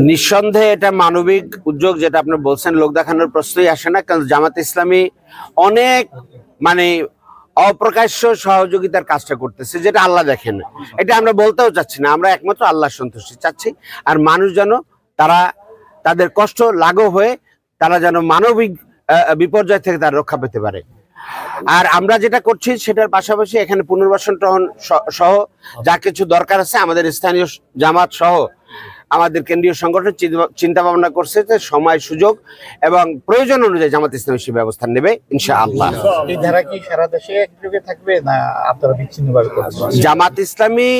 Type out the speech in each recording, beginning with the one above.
নিঃসন্দেহে এটা মানবিক উদ্যোগ, যেটা আপনি বলছেন, লোক দেখানোর প্রশ্নই আসে না। কারণ জামাত ইসলামী অনেক অপ্রকাশ্য সহযোগিতার কাজটা করতেছে, যেটা আল্লাহ দেখেন। এটা আমরা বলতেও চাচ্ছি না, আমরা একমাত্র আল্লাহ সন্তুষ্টি চাচ্ছি। আর মানুষ যেন তাদের কষ্ট লাঘব হয়ে তারা যেন মানবিক বিপর্যয় থেকে তারা রক্ষা পেতে পারে। আর আমরা যেটা করছি সেটার পাশাপাশি এখানে পুনর্বাসন সহ যা কিছু দরকার আছে, আমাদের স্থানীয় জামাত সহ আমাদের কেন্দ্রীয় সংগঠন চিন্তা ভাবনা করছে যে সময় সুযোগ এবং প্রয়োজন অনুযায়ী জামাত ইসলামী সে ব্যবস্থা নেবে ইনশাআল্লাহ। এই ধারা কি সারা দেশে একযোগে থাকবে না আপনারা বিচ্ছিন্নভাবে করবেন? জামাত ইসলামী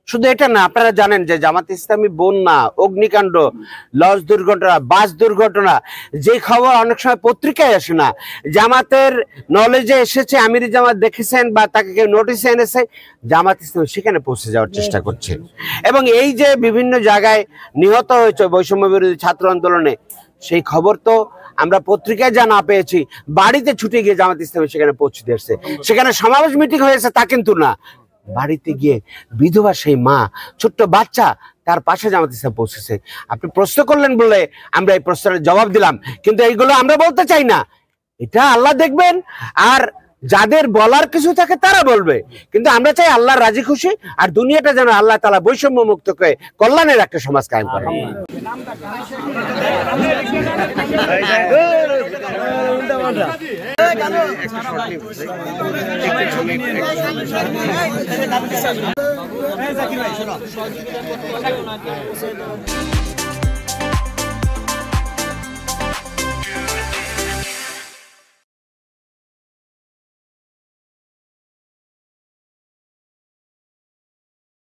শুধু এটা না, আপনারা জানেন যে জামাত ইসলামী বন্যা, অগ্নিকাণ্ড, লঞ্চ দুর্ঘটনা, বাস দুর্ঘটনা, যে খবর অনেক সময় পত্রিকায় আসে না, জামাতের নলেজে এসেছে, আমির জামাত দেখেছেন বা তাকে কেউ নোটিশে এনেছে, জামাত ইসলামী সেখানে পৌঁছে যাওয়ার চেষ্টা করছে। এবং এই যে বিভিন্ন জায়গায় নিহত হয়েছে বৈষম্য বিরোধী ছাত্র আন্দোলনে, সেই খবর তো আমরা পত্রিকায় যা না পেয়েছি, বাড়িতে ছুটে গিয়ে জামাত ইসলামী সেখানে পৌঁছে দিয়েছে। সেখানে সমাবেশ মিটিং হয়েছে তা কিন্তু না, বাড়িতে গিয়ে বিধবা সেই মা, ছোট্ট বাচ্চা, তার পাশে জামাত ইসলাম পৌঁছেছে। আপনি প্রশ্ন করলেন বলে আমরা এই প্রশ্নের জবাব দিলাম, কিন্তু এইগুলো আমরা বলতে চাই না, এটা আল্লাহ দেখবেন। আর যাদের বলার কিছু থাকে তারা বলবে, কিন্তু আমরা চাই আল্লাহর রাজি খুশি আর দুনিয়াটা যেন আল্লাহ তাআলা বৈষম্য মুক্ত করে কল্যাণের একটা সমাজ কায়েম করেন। জাকির ভাই শোনো।